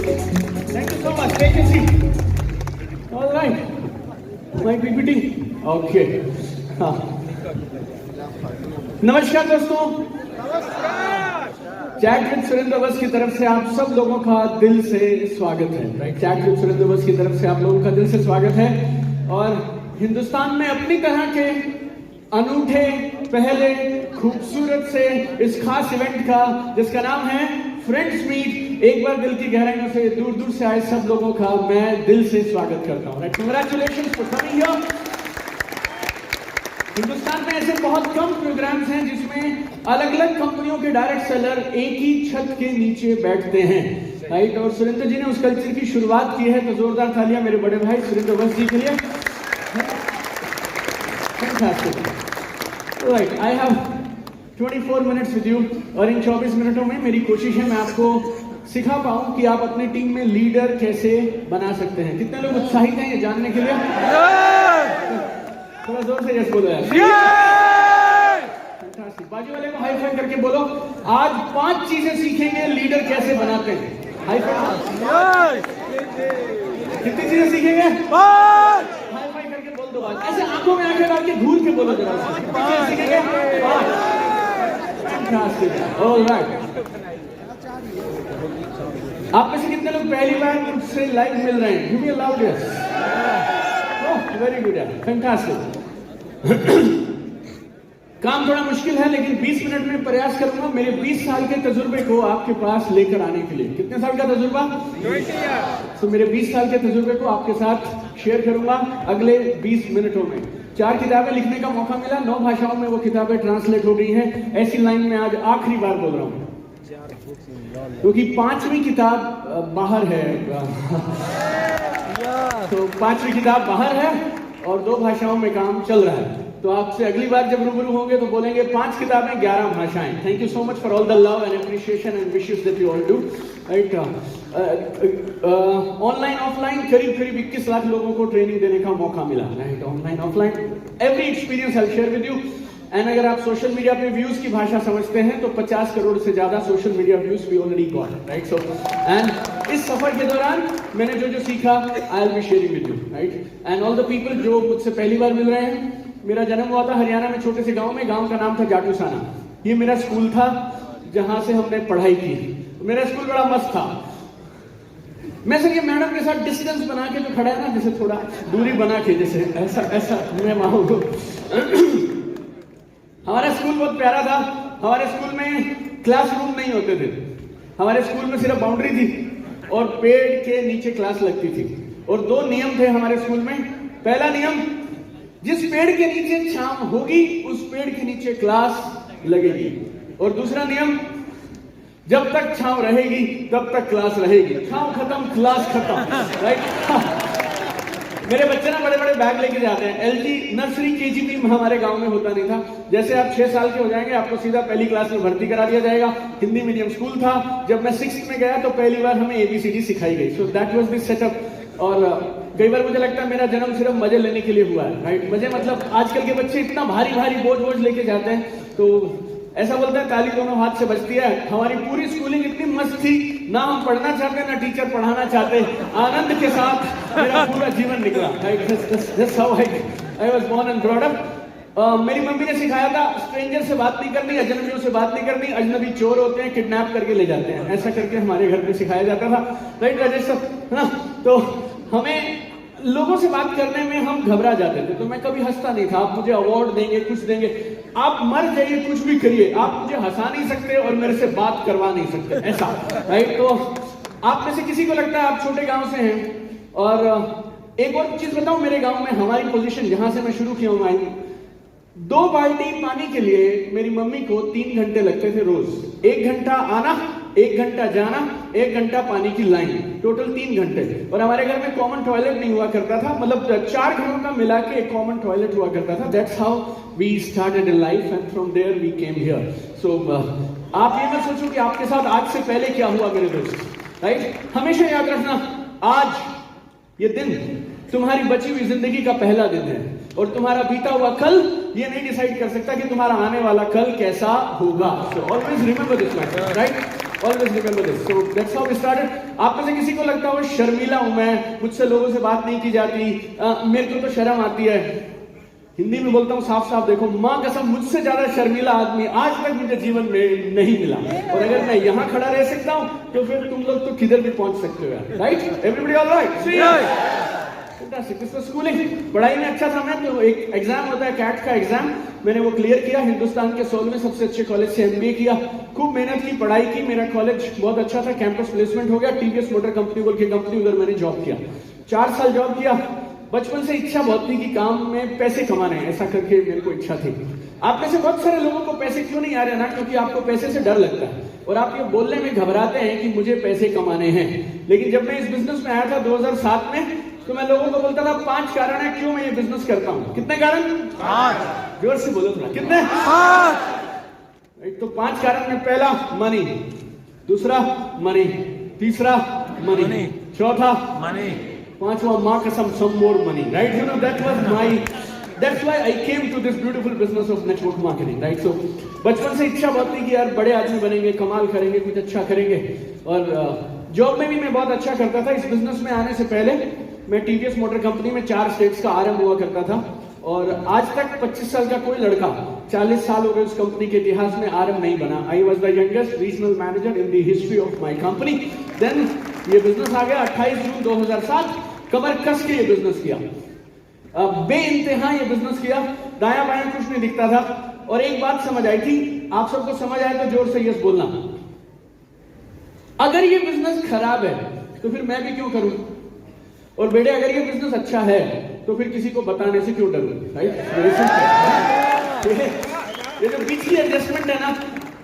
Thank you so much. Take a seat. All right. My PPT. Okay. हाँ. नमस्कार दोस्तों. Chat with Surendra बस की तरफ से आप सब लोगों का दिल से स्वागत है. राइट, चैट विद सुरेंद्र बस की तरफ से आप लोगों का दिल से स्वागत है. और हिंदुस्तान में अपनी तरह के अनूठे, पहले, खूबसूरत से इस खास इवेंट का जिसका नाम है फ्रेंड्स मीट, एक बार दिल की गहराइयों से, दूर दूर से आए सब लोगों का मैं दिल से स्वागत करता हूँ. Congratulations for coming here. Hindustan में ऐसे बहुत कम प्रोग्राम्स हैं जिसमें अलग अलग कंपनियों के डायरेक्ट सेलर एक ही छत के नीचे बैठते हैं. राइट, और सुरेंद्र जी ने उस कल्चर की शुरुआत की है, तो जोरदार तालियां मेरे बड़े भाई सुरेंद्र बस जी के लिए. Right, I have 24 minutes with you, और इन 24 मिनटों में मेरी कोशिश है मैं आपको सिखा पाऊं कि आप अपनी टीम में लीडर कैसे बना सकते हैं. कितने लोग उत्साहित हैं ये जानने के लिए? थोड़ा जोर से यस बोलो यार. बाजू वाले को हाई फाइव करके बोलो, आज 5 चीजें सीखेंगे लीडर कैसे बनाते हैं. High five. कितनी चीजें सीखेंगे? हाई फाइव करके बोल दो. आज ऐसे आंखों में आंखें डाल के घूर के बोलो जरा. सीखेंगे? ऑलराइट. आप में से कितने लोग पहली बार मुझसे लाइव मिल रहे हैं? Give me a loud yes. Very good यार, फैंटास्टिक. काम थोड़ा मुश्किल है लेकिन 20 मिनट में प्रयास करूंगा मेरे 20 साल के तजुर्बे को आपके पास लेकर आने के लिए. कितने साल का तजुर्बा? 20 years. तो मेरे 20 साल के तजुर्बे को आपके साथ शेयर करूंगा अगले 20 मिनटों में. 4 किताबें लिखने का मौका मिला, 9 भाषाओं में वो किताबें ट्रांसलेट हो गई हैं. ऐसी लाइन में आज आखिरी बार बोल रहा हूं क्योंकि 5वीं किताब बाहर है. तो 5वीं किताब बाहर है और 2 भाषाओं में काम चल रहा है. तो आपसे अगली बार जब रूबरू होंगे तो बोलेंगे 5 किताबें 11 भाषाएं. Thank you so much for all the love and appreciation and wishes that you all do. Right, online offline करीब 21 लाख लोगों को ट्रेनिंग देने का मौका मिला. Right, online offline every experience I share with you. And अगर आप सोशल मीडिया पे व्यूज की भाषा समझते हैं तो 50 करोड़ से ज्यादा social media views we already got. Right, so and इस सफर के दौरान मैंने जो सीखा I will be sharing with you. Right, and all the people जो मुझसे पहली बार मिल रहे हैं. मेरा जन्म हुआ था हरियाणा में छोटे से गांव में. गांव का नाम था जाटूसाना. ये मेरा स्कूल था जहां से हमने पढ़ाई की. मेरा स्कूल बड़ा मस्त था. मैं सर ये मैडम के साथ डिस्टेंस बना के जो खड़ा है ना, जैसे थोड़ा दूरी बना के, जैसे ऐसा मैं वहां को. हमारा स्कूल बहुत प्यारा था. हमारे स्कूल में क्लासरूम नहीं होते थे. हमारे स्कूल में सिर्फ बाउंड्री थी और पेड़ के नीचे क्लास लगती थी. और 2 नियम थे हमारे स्कूल में. पहला नियम, जिस पेड़ के नीचे छांव होगी उस पेड़ के नीचे क्लास लगेगी. और दूसरा नियम, जब तक छांव रहेगी तब तक क्लास रहेगी. छांव खत्म, क्लास खत्म. राइट. मेरे बच्चे ना बड़े बड़े बैग लेके जाते हैं. एलजी नर्सरी केजी भी हमारे गांव में होता नहीं था. जैसे आप 6 साल के हो जाएंगे आपको सीधा पहली क्लास में भर्ती करा दिया जाएगा. हिंदी मीडियम स्कूल था. जब मैं 6th में गया तो पहली बार हमें ABCD सिखाई गई. So that was the setup. और कई बार मुझे लगता है मेरा जन्म सिर्फ मजे लेने के लिए हुआ है. राइट, मजे मतलब आजकल के बच्चे इतना भारी भारी बोझ लेके जाते हैं. तो ऐसा बोलते हैं ताली दोनों हाथ से बजती है. हमारी पूरी स्कूलिंग इतनी मस्त थी, ना हम पढ़ना चाहते ना टीचर पढ़ाना चाहते. आनंद के साथ मेरा पूरा जीवन निकला. That's how I was born and brought up. मेरी मम्मी ने सिखाया था स्ट्रेंजर से बात नहीं करनी, अजनबियों से बात नहीं करनी. अजनबी चोर होते हैं, किडनैप करके ले जाते हैं. ऐसा करके हमारे घर में सिखाया जाता था. राइट राजेश सर, है ना. तो हमें लोगों से बात करने में हम घबरा जाते थे. तो मैं कभी हंसता नहीं था. आप मुझे अवार्ड देंगे, कुछ देंगे, आप मर जाइए, कुछ भी करिए, आप मुझे हंसा नहीं सकते और मेरे से बात करवा नहीं सकते. ऐसा. राइट, तो आप में से किसी को लगता है आप छोटे गांव से हैं. और एक और चीज बताऊं, मेरे गांव में हमारी पोजीशन जहां से मैं शुरू किया हूं, 2 बाल्टी पानी के लिए मेरी मम्मी को 3 घंटे लगते थे रोज. 1 घंटा आना, 1 घंटा जाना, 1 घंटा पानी की लाइन, टोटल 3 घंटे. और हमारे घर में कॉमन टॉयलेट नहीं हुआ करता था. मतलब 4 घरों का मिला के एक कॉमन टॉयलेट हुआ करता था. That's how we started in life and from there we came here. So आप ये मत सोचो कि आपके साथ आज से पहले क्या हुआ मेरे दोस्त. राइट, हमेशा याद रखना, आज ये दिन तुम्हारी बची हुई जिंदगी का पहला दिन है. और तुम्हारा बीता हुआ कल ये नहीं डिसाइड कर सकता कि तुम्हारा आने वाला कल कैसा होगा. So always remember this, right. Always remember this. So that's how we started. आप में से किसी को लगता हो शर्मीला हूं मैं, मुझसे लोगों से बात नहीं की जाती, मेरे को तो शर्म आती है। हिंदी में बोलता हूँ साफ साफ, देखो माँ कसम मुझसे ज्यादा शर्मीला आदमी आज तक मुझे जीवन में नहीं मिला। और अगर मैं यहाँ खड़ा रह सकता हूँ तो फिर तुम लोग तो किधर भी पहुंच सकते हो यार, right? Everybody all right? Schooling पढ़ाई में अच्छा था मैं, तो एक एग्जाम होता है कैट का एग्जाम, मैंने वो क्लियर किया, हिंदुस्तान के 16वें सबसे अच्छे कॉलेज से एमबीए किया, खूब मेहनत की, पढ़ाई की, मेरा कॉलेज बहुत अच्छा था, कैंपस प्लेसमेंट हो गया, टीवीएस मोटर कंपनी बोल के कंपनी, उधर मैंने जॉब किया, 4 साल जॉब किया। बचपन से इच्छा बहुत थी कि काम में पैसे कमाने हैं, ऐसा करके मेरे को इच्छा थी। आप में से बहुत सारे लोगों को पैसे क्यों नहीं आ रहे ना, क्योंकि आपको पैसे से डर लगता है और आप ये बोलने में घबराते हैं कि मुझे पैसे कमाने हैं। लेकिन जब मैं इस बिजनेस में आया था 2007 में, तो मैं लोगों को बोलता था 5 कारण है क्यों मैं ये बिजनेस करता हूं। कितने कारण? 5। जोर से बोलो थोड़ा, कितने? 5। तो 5 कारण में पहला मनी, दूसरा मनी, तीसरा मनी, चौथा मनी, पांचवा मां कसम some more money, right? You know that was my, that's why I came to this beautiful business of network marketing, right? So बचपन से इच्छा बहुत थी कि यार बड़े आदमी बनेंगे, कमाल करेंगे, कुछ अच्छा करेंगे। और जॉब में भी मैं बहुत अच्छा करता था। इस बिजनेस में आने से पहले मैं टीवीएस मोटर कंपनी में 4 स्टेट्स का आरएम हुआ करता था और आज तक 25 साल का कोई लड़का 40 साल हो गए उस कंपनी के इतिहास में आरएम नहीं बना। I was the youngest regional manager in the history of my company. Then ये बिजनेस आ गया 28 जून 2007, कमर कस के ये बिजनेस किया, बेइंतहा ये बिजनेस किया, दाया बाया कुछ नहीं दिखता था। और एक बात समझ आई थी, आप सबको समझ आए तो जोर से यस बोलना, अगर ये बिजनेस खराब है तो फिर मैं भी क्यों करूं, और बेटे अगर ये बिजनेस अच्छा है तो फिर किसी को बताने से क्यों डरूं, राइट? ये जो बीच की एडजस्टमेंट है ना,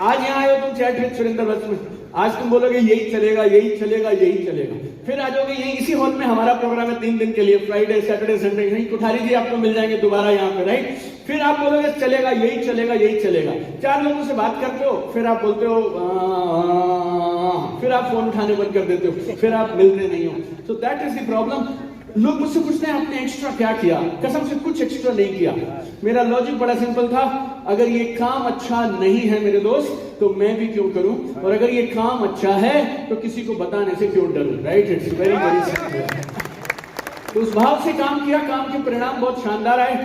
आज यहाँ आए हो तुम चैट विद सुरेंद्र वत्स में, आज तुम बोलोगे यही चलेगा यही चलेगा यही चलेगा, फिर आ जाओगे यही इसी हॉल में हमारा प्रोग्राम है 3 दिन के लिए, फ्राइडे सैटरडे संडे, यही कुठारी जी आपको मिल जाएंगे दोबारा यहाँ पे, राइट? फिर आप बोलोगे चलेगा यही चलेगा यही चलेगा, 4 लोगों से बात करते हो, फिर आप बोलते हो फिर आप फोन उठाने बंद कर देते हो, फिर आप मिलते नहीं हो। So that is the problem. लोग मुझसे पूछते हैं आपने एक्स्ट्रा क्या किया, कसम से कुछ एक्स्ट्रा नहीं किया। मेरा लॉजिक बड़ा सिंपल था, अगर ये काम अच्छा नहीं है मेरे दोस्त तो मैं भी क्यों करूं, और अगर ये काम अच्छा है तो किसी को बताने से क्यों डरूं, right? It's very very simple. तो उस भाव से काम किया, काम के परिणाम बहुत शानदार आए।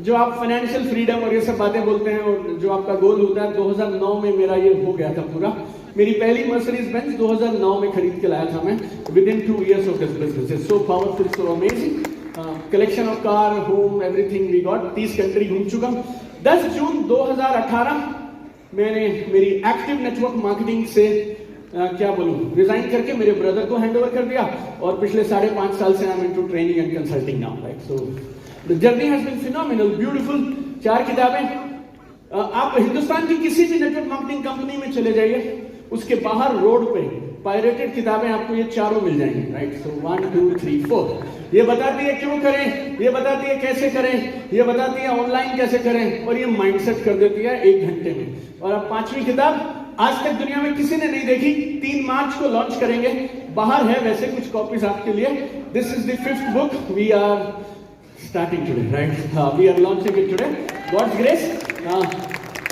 जो आप फाइनेंशियल फ्रीडम और ये सब बातें बोलते हैं और जो आपका गोल होता है, 2009 में मेरा ये हो गया था पूरा। मेरी पहली मर्सिडीज बेंज 2009 में खरीद के लाया था मैं, with in 2 years of this business. It's so powerful, so amazing. Collection of car, home, everything we got. 30 country घूम चुका। 10 जून 2018 मैंने मेरी एक्टिव नेटवर्क मार्केटिंग से क्या बोलूं, रिजाइन करके मेरे ब्रदर को हैंड ओवर कर दिया और पिछले 5.5 साल से I am into training and consulting now, right? So the journey has been phenomenal, beautiful. 4 किताबें। आप हिंदुस्तान की किसी भी नेटवर्क मार्केटिंग कंपनी में चले जाइए, उसके बाहर रोड पे पायरेटेड किताबें आपको ये चारों मिल जाएंगी, राइट? सो 1 2 3 4 ये बताती है क्यों करें, ये बताती है कैसे करें, ये बताती है ऑनलाइन कैसे करें, और ये माइंडसेट कर देती है 1 घंटे में। और अब 5वीं किताब आज तक दुनिया में किसी ने नहीं देखी, 3 मार्च को लॉन्च करेंगे, बाहर है वैसे कुछ कॉपीज आपके लिए। This is the 5th book, we are starting today, right? We are launching it today, God's grace.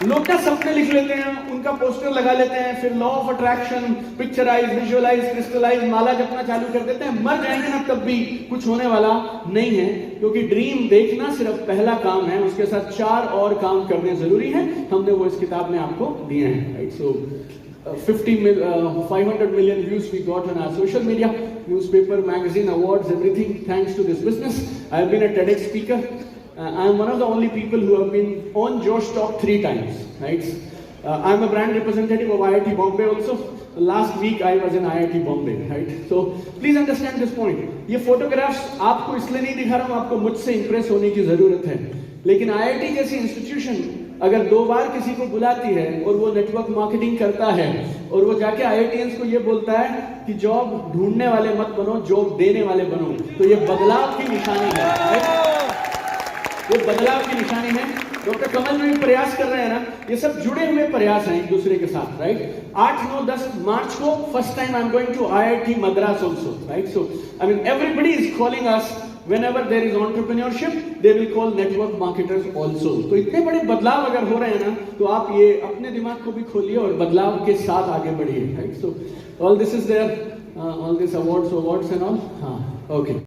लोग क्या सपने लिख लेते हैं, उनका पोस्टर लगा लेते हैं, फिर law of attraction, picturise, visualise, crystallise, माला जपना चालू कर देते हैं, मर जाएंगे ना तब भी कुछ होने वाला नहीं है, क्योंकि ड्रीम देखना सिर्फ पहला काम है, उसके साथ 4 और काम करने जरूरी है। हमने वो इस किताब में आपको दिए हैं, right? So 500 million views we got on our social media, newspaper, magazine, awards, everything thanks to this business. I have been a TEDx speaker. I am one of the only people who have been on Josh Talk 3 times, right? I am a brand representative of IIT Bombay also. Last week I was in IIT Bombay, right? So please understand this point. ये photographs आपको इसलिए नहीं दिखा रहा हूँ, आपको मुझसे impress होने की जरूरत है, लेकिन IIT जैसी इंस्टीट्यूशन अगर 2 बार किसी को बुलाती है और वो नेटवर्क मार्केटिंग करता है और वो जाके IITians को ये बोलता है कि जॉब ढूंढने वाले मत बनो, जॉब देने वाले बनो, तो ये बदलाव की निशानी है, right? ये बदलाव की निशानी है। डॉक्टर कमल जो प्रयास कर रहे हैं ना, ये सब जुड़े हुए प्रयास हैं एक दूसरे के साथ, राइट? 8, 9, 10 मार्च को first time I am going to IIT Madras also, right? So I mean everybody is calling us whenever there is entrepreneurship, they will call network marketers also. तो इतने बड़े बदलाव अगर हो रहे हैं ना, तो आप ये अपने दिमाग को भी खोलिए और बदलाव के साथ आगे बढ़िए, right? So all this is there, all these awards and all. हाँ, okay.